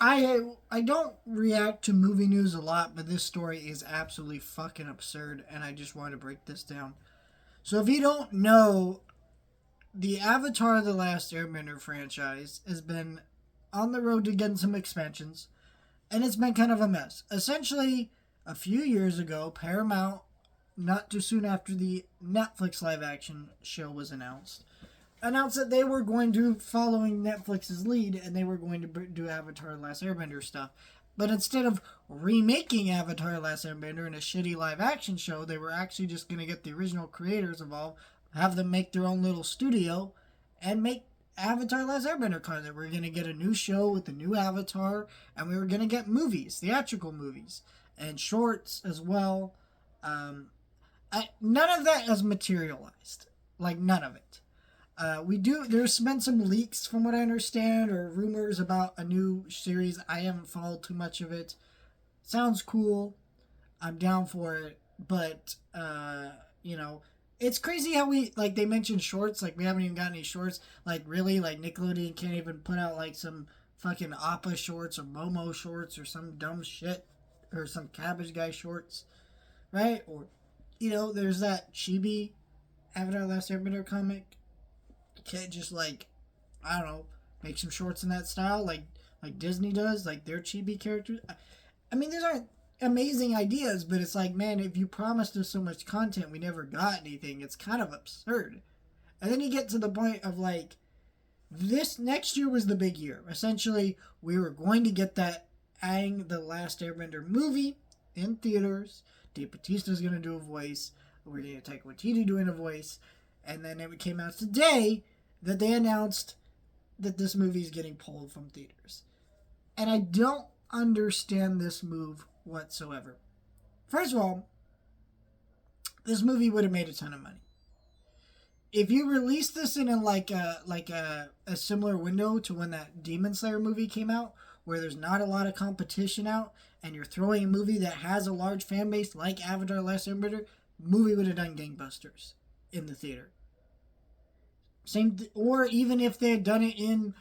I don't react to movie news a lot, but this story is absolutely fucking absurd, and I just want to break this down. So if you don't know, the Avatar: The Last Airbender franchise has been on the road to getting some expansions, and it's been kind of a mess. Essentially, a few years ago, Paramount, not too soon after the Netflix live action show was announced that they were going to following Netflix's lead and they were going to do Avatar: The Last Airbender stuff. But instead of remaking Avatar: The Last Airbender in a shitty live action show, they were actually just going to get the original creators involved, have them make their own little studio, and make Avatar: The Last Airbender content. We're going to get a new show with the new Avatar, and we were going to get movies, theatrical movies, and shorts as well. None of that has materialized. Like, none of it. There's been some leaks from what I understand, or rumors about a new series. I haven't followed too much of it. Sounds cool. I'm down for it. But, it's crazy how they mentioned shorts. Like, we haven't even got any shorts. Like, really? Like, Nickelodeon can't even put out, like, some fucking Appa shorts or Momo shorts or some dumb shit. Or some Cabbage Guy shorts. Right? Or, there's that Chibi Avatar: Last Airbender comic. You can't just I don't know, make some shorts in that style like Disney does, like their chibi characters. I mean, these aren't amazing ideas, but it's like, man, if you promised us so much content, we never got anything. It's kind of absurd. And then you get to the point of this next year was the big year. Essentially, we were going to get that Aang the Last Airbender movie in theaters. Dave Bautista's going to do a voice. We're going to take Waititi doing a voice. And then it came out today that they announced that this movie is getting pulled from theaters. And I don't understand this move whatsoever. First of all, this movie would have made a ton of money. If you released this in a similar window to when that Demon Slayer movie came out, where there's not a lot of competition out, and you're throwing a movie that has a large fan base like Avatar: The Last Airbender, movie would have done gangbusters in the theater. Or even if they had done it in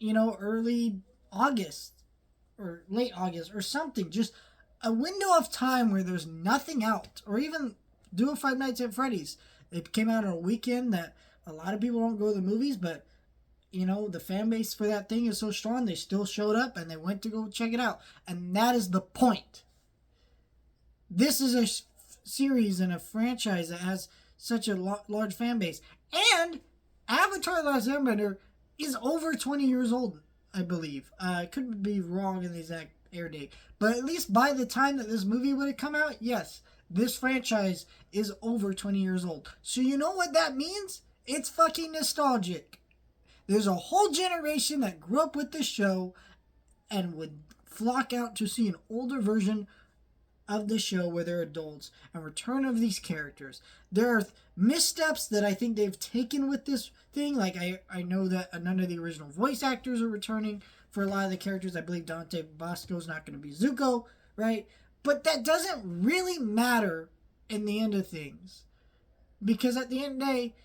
early August or late August or something, just a window of time where there's nothing out. Or even do a Five Nights at Freddy's. It came out on a weekend that a lot of people don't go to the movies, but the fan base for that thing is so strong, they still showed up and they went to go check it out. And that is the point. This is a series and a franchise that has such a large fan base. And Avatar: The Last Airbender is over 20 years old, I believe. I could be wrong in the exact air date. But at least by the time that this movie would have come out, yes, this franchise is over 20 years old. So you know what that means? It's fucking nostalgic. There's a whole generation that grew up with this show and would flock out to see an older version of the show where they're adults and return of these characters. There are missteps that I think they've taken with this thing. Like, I know that none of the original voice actors are returning for a lot of the characters. I believe Dante Bosco's not going to be Zuko, right? But that doesn't really matter in the end of things. Because at the end of the day,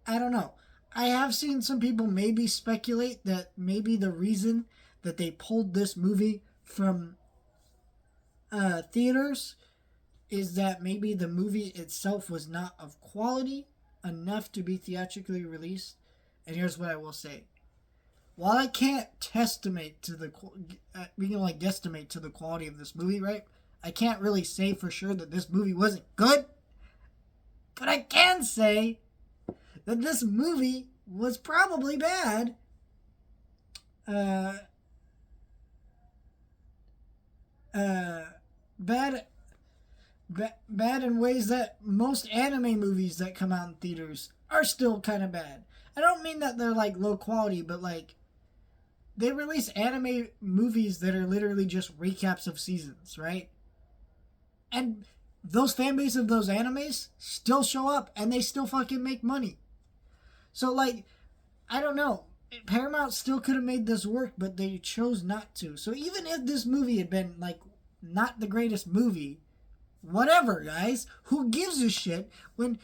I don't know. I have seen some people maybe speculate that maybe the reason that they pulled this movie from theaters is that maybe the movie itself was not of quality enough to be theatrically released. And here's what I will say. While I can't guesstimate to the quality of this movie, right? I can't really say for sure that this movie wasn't good. But I can say that this movie was probably bad. Bad in ways that most anime movies that come out in theaters are still kind of bad. I don't mean that they're low quality, but they release anime movies that are literally just recaps of seasons, right? And those fan base of those animes still show up and they still fucking make money. So I don't know. Paramount still could have made this work, but they chose not to. So even if this movie had been not the greatest movie, whatever, guys, who gives a shit when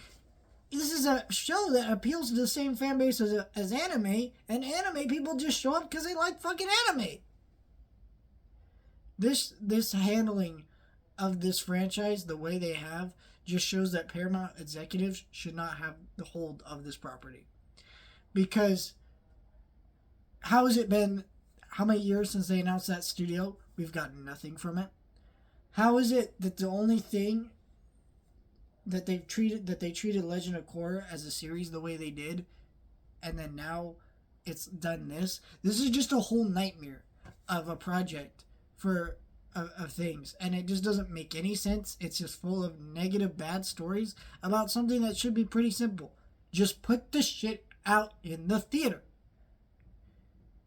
this is a show that appeals to the same fan base as anime, and anime people just show up because they like fucking anime. This handling of this franchise, the way they have, just shows that Paramount executives should not have the hold of this property. Because how has it been, how many years since they announced that studio? We've gotten nothing from it. How is it that the only thing that they treated Legend of Korra as a series the way they did, and then now it's done this? This is just a whole nightmare of a project for of things, and it just doesn't make any sense. It's just full of negative, bad stories about something that should be pretty simple. Just put the shit out in the theater,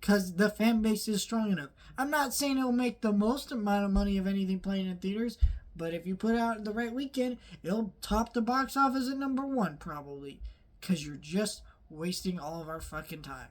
because the fan base is strong enough. I'm not saying it'll make the most amount of money of anything playing in theaters, but if you put it out the right weekend, it'll top the box office at number 1 probably, because you're just wasting all of our fucking time.